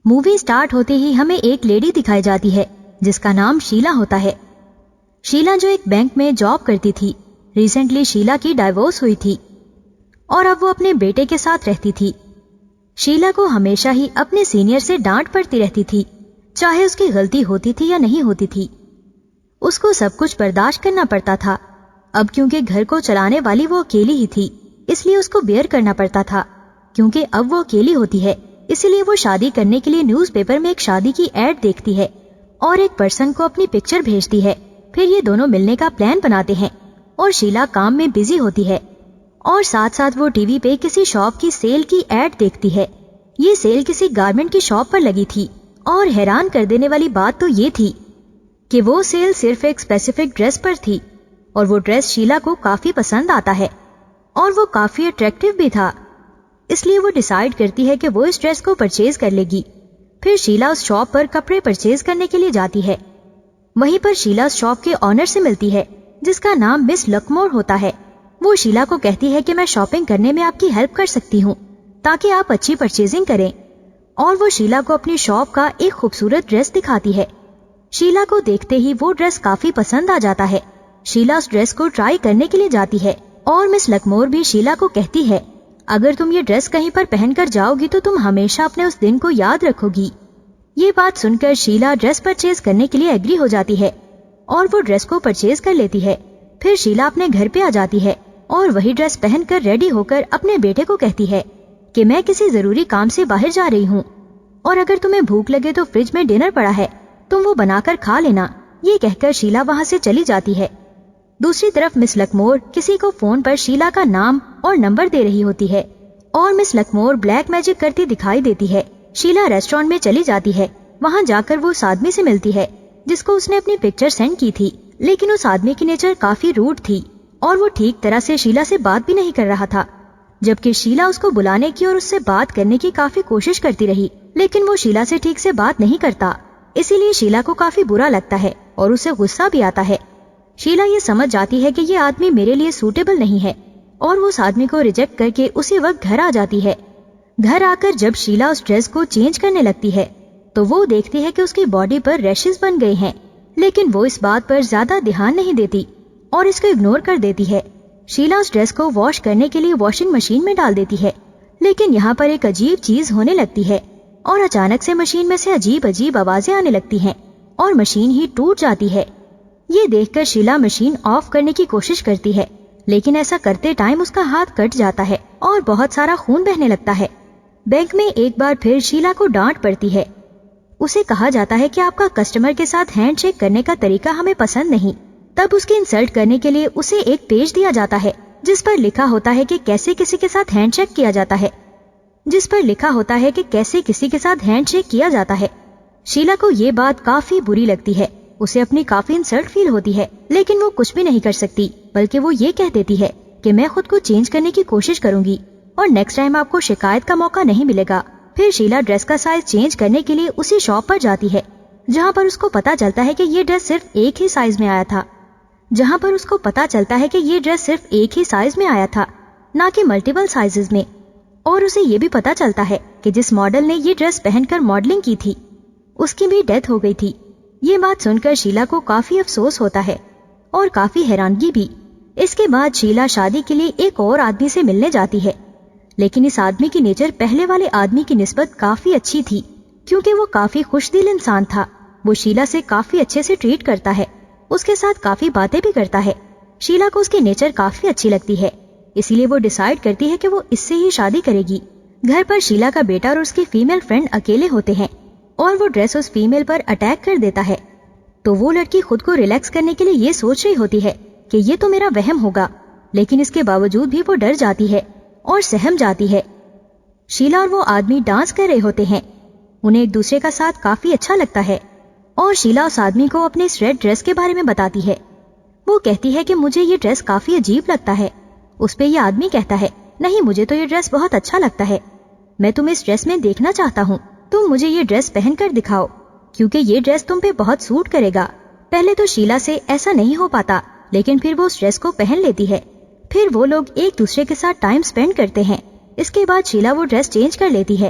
Movie start ہوتے ہی ہمیں ایک لیڈی دکھائی جاتی ہے جس کا نام شیلا ہوتا ہے. شیلا جو ایک بینک میں جاب کرتی تھی. ریسنٹلی شیلا کی ڈائیورس ہوئی تھی اور اب وہ اپنے بیٹے کے ساتھ رہتی تھی. شیلا کو ہمیشہ ہی اپنے سینئر سے ڈانٹ پڑتی رہتی تھی, چاہے اس کی غلطی ہوتی تھی یا نہیں ہوتی تھی. اس کو سب کچھ برداشت کرنا پڑتا تھا. اب کیونکہ گھر کو چلانے والی وہ اکیلی ہی تھی, اس لیے اس کو بیئر کرنا پڑتا تھا. کیونکہ اب وہ اکیلی ہوتی ہے, اسی لیے وہ شادی کرنے کے لیے نیوز پیپر میں ایک شادی کی ایڈ دیکھتی ہے اور ایک پرسن کو اپنی پکچر بھیجتی ہے. پھر یہ دونوں ملنے کا پلان بناتے ہیں اور شیلا کام میں بزی ہوتی ہے اور ساتھ ساتھ وہ ٹی وی پہ کسی شاپ کی سیل کی ایڈ دیکھتی ہے. یہ سیل کسی گارمنٹ کی شاپ پر لگی تھی اور حیران کر دینے والی بات تو یہ تھی کہ وہ سیل صرف ایک اسپیسیفک ڈریس پر تھی اور وہ ڈریس شیلا کو کافی پسند آتا ہے اور وہ کافی اٹریکٹیو بھی تھا. اس لیے وہ ڈیسائیڈ کرتی ہے کہ وہ اس ڈریس کو پرچیز کر لے گی. پھر شیلا اس شاپ پر کپڑے پرچیز کرنے کے لیے جاتی ہے. وہیں پر شیلا اس شاپ کے آنر سے ملتی ہے جس کا نام مس لکمور ہوتا ہے. وہ شیلا کو کہتی ہے کہ میں شاپنگ کرنے میں آپ کی ہیلپ کر سکتی ہوں تاکہ آپ اچھی پرچیزنگ کریں, اور وہ شیلا کو اپنی شاپ کا ایک خوبصورت ڈریس دکھاتی ہے. شیلا کو دیکھتے ہی وہ ڈریس کافی پسند آ جاتا ہے. شیلا اس ڈریس کو ٹرائی کرنے کے لیے جاتی ہے اور مس لکمور بھی شیلا کو کہتی ہے اگر تم یہ ڈریس کہیں پر پہن کر جاؤ گی تو تم ہمیشہ اپنے اس دن کو یاد رکھو گی. یہ بات سن کر شیلا ڈریس پرچیز کرنے کے لیے ایگری ہو جاتی ہے اور وہ ڈریس کو پرچیز کر لیتی ہے. پھر شیلا اپنے گھر پہ آ جاتی ہے اور وہی ڈریس پہن کر ریڈی ہو کر اپنے بیٹے کو کہتی ہے کہ میں کسی ضروری کام سے باہر جا رہی ہوں اور اگر تمہیں بھوک لگے تو فریج میں ڈنر پڑا ہے, تم وہ بنا کر کھا لینا. یہ کہہ کر شیلا وہاں سے چلی جاتی ہے. دوسری طرف مس لکمور کسی کو فون پر شیلا کا نام اور نمبر دے رہی ہوتی ہے اور مس لکمور بلیک میجک کرتی دکھائی دیتی ہے. شیلا ریسٹورانٹ میں چلی جاتی ہے. وہاں جا کر وہ اس آدمی سے ملتی ہے جس کو اس نے اپنی پکچر سینڈ کی تھی, لیکن اس آدمی کی نیچر کافی روڈ تھی اور وہ ٹھیک طرح سے شیلا سے بات بھی نہیں کر رہا تھا. جبکہ شیلا اس کو بلانے کی اور اس سے بات کرنے کی کافی کوشش کرتی رہی, لیکن وہ شیلا سے ٹھیک سے بات نہیں کرتا. اسی لیے شیلا کو کافی برا لگتا ہے اور اسے غصہ بھی آتا ہے. شیلا یہ سمجھ جاتی ہے کہ یہ آدمی میرے لیے سوٹیبل نہیں ہے اور وہ اس آدمی کو ریجیکٹ کر کے اسی وقت گھر آ جاتی ہے. گھر آ کر جب شیلا اس ڈریس کو چینج کرنے لگتی ہے تو وہ دیکھتی ہے کہ اس کی باڈی پر ریشز بن گئے ہیں, لیکن وہ اس بات پر زیادہ دھیان نہیں دیتی اور اس کو اگنور کر دیتی ہے. شیلا اس ڈریس کو واش کرنے کے لیے واشنگ مشین میں ڈال دیتی ہے, لیکن یہاں پر ایک عجیب چیز ہونے لگتی ہے اور اچانک سے مشین میں سے عجیب آوازیں آنے لگتی ہیں اور مشین ہی ٹوٹ جاتی ہے. یہ دیکھ کر شیلا مشین آف کرنے کی کوشش کرتی ہے, لیکن ایسا کرتے ٹائم اس کا ہاتھ کٹ جاتا ہے اور بہت سارا خون بہنے لگتا ہے. بینک میں ایک بار پھر شیلا کو ڈانٹ پڑتی ہے. اسے کہا جاتا ہے کہ آپ کا کسٹمر کے ساتھ ہینڈ شیک کرنے کا طریقہ ہمیں پسند نہیں. تب اس کی انسلٹ کرنے کے لیے اسے ایک پیج دیا جاتا ہے جس پر لکھا ہوتا ہے کہ کیسے کسی کے ساتھ ہینڈ شیک کیا جاتا ہے. شیلا کو یہ بات کافی بری لگتی ہے. اسے اپنی کافی انسلٹ فیل ہوتی ہے, لیکن وہ کچھ بھی نہیں کر سکتی, بلکہ وہ یہ کہہ دیتی ہے کہ میں خود کو چینج کرنے کی کوشش کروں گی اور نیکسٹ ٹائم آپ کو شکایت کا موقع نہیں ملے گا. پھر شیلا ڈریس کا سائز چینج کرنے کے لیے اسی شاپ پر جاتی ہے جہاں پر اس کو پتا چلتا ہے کہ یہ ڈریس صرف ایک ہی سائز میں آیا تھا, نہ کہ ملٹیپل سائزز میں. اور اسے یہ بھی پتا چلتا ہے کہ جس ماڈل نے یہ ڈریس پہن کر ماڈلنگ کی تھی اس کی بھی ڈیتھ ہو گئی تھی. یہ بات سن کر شیلا کو کافی افسوس ہوتا ہے اور کافی حیرانگی بھی. اس کے بعد شیلا شادی کے لیے ایک اور آدمی سے ملنے جاتی ہے, لیکن اس آدمی کی نیچر پہلے والے آدمی کی نسبت کافی اچھی تھی کیونکہ وہ کافی خوش دل انسان تھا. وہ شیلا سے کافی اچھے سے ٹریٹ کرتا ہے, اس کے ساتھ کافی باتیں بھی کرتا ہے. شیلا کو اس کی نیچر کافی اچھی لگتی ہے, اسی لیے وہ ڈیسائیڈ کرتی ہے کہ وہ اس سے ہی شادی کرے گی. گھر پر شیلا کا بیٹا اور اس کی فیمیل فرینڈ اکیلے ہوتے ہیں اور وہ ڈریس اس فیمیل پر اٹیک کر دیتا ہے. تو وہ لڑکی خود کو ریلیکس کرنے کے لیے یہ سوچ رہی ہوتی ہے کہ یہ تو میرا وہم ہوگا, لیکن اس کے باوجود بھی وہ ڈر جاتی ہے اور سہم جاتی ہے. شیلا اور وہ آدمی ڈانس کر رہے ہوتے ہیں, انہیں ایک دوسرے کا ساتھ کافی اچھا لگتا ہے اور شیلا اس آدمی کو اپنے اس ریڈ ڈریس کے بارے میں بتاتی ہے. وہ کہتی ہے کہ مجھے یہ ڈریس کافی عجیب لگتا ہے. اس پہ یہ آدمی کہتا ہے نہیں, مجھے تو یہ ڈریس بہت اچھا لگتا ہے, میں تمہیں اس ڈریس میں دیکھنا چاہتا ہوں, تم مجھے یہ ڈریس پہن کر دکھاؤ کیونکہ یہ ڈریس تم پہ بہت سوٹ کرے گا. پہلے تو شیلا سے ایسا نہیں ہو پاتا, لیکن پھر وہ اس ڈریس کو پہن لیتی ہے. پھر وہ لوگ ایک دوسرے کے ساتھ ٹائم سپینڈ کرتے ہیں. اس کے بعد شیلا وہ ڈریس چینج کر لیتی ہے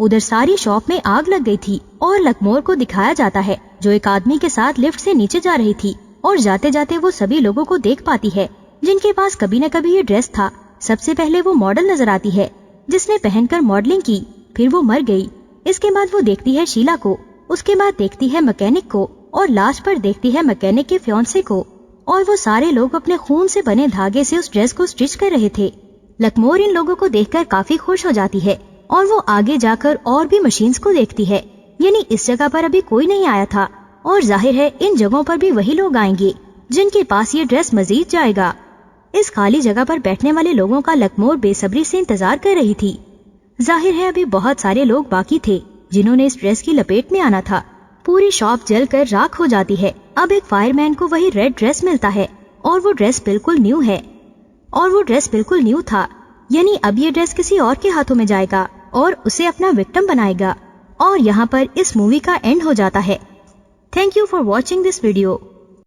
ادھر ساری شاپ میں آگ لگ گئی تھی اور لکمور کو دکھایا جاتا ہے جو ایک آدمی کے ساتھ لفٹ سے نیچے جا رہی تھی اور جاتے جاتے وہ سبھی لوگوں کو دیکھ پاتی ہے جن کے پاس کبھی نہ کبھی یہ ڈریس تھا. سب سے پہلے وہ ماڈل نظر آتی ہے جس نے پہن کر ماڈلنگ کی، پھر وہ مر گئی. اس کے بعد وہ دیکھتی ہے شیلا کو، اس کے بعد دیکھتی ہے مکینک کو اور لاسٹ پر دیکھتی ہے مکینک کے فیونسے کو، اور وہ سارے لوگ اپنے خون سے بنے دھاگے سے اس ڈریس کو سٹچ کر رہے تھے. لکمور ان لوگوں کو دیکھ کر کافی خوش ہو جاتی ہے اور وہ آگے جا کر اور بھی مشینز کو دیکھتی ہے. یعنی اس جگہ پر ابھی کوئی نہیں آیا تھا اور ظاہر ہے ان جگہوں پر بھی وہی لوگ آئیں گے جن کے پاس یہ ڈریس مزید جائے گا. اس خالی جگہ پر بیٹھنے والے لوگوں کا لکمور بے صبری سے انتظار کر رہی تھی. ظاہر ہے ابھی بہت سارے لوگ باقی تھے جنہوں نے اس ڈریس کی لپیٹ میں آنا تھا. پوری شاپ جل کر راکھ ہو جاتی ہے. اب ایک فائر مین کو وہی ریڈ ڈریس ملتا ہے اور وہ ڈریس بالکل نیو تھا. یعنی اب یہ ڈریس کسی اور کے ہاتھوں میں جائے گا اور اسے اپنا وکٹم بنائے گا. اور یہاں پر اس مووی کا اینڈ ہو جاتا ہے. Thank you for watching this video.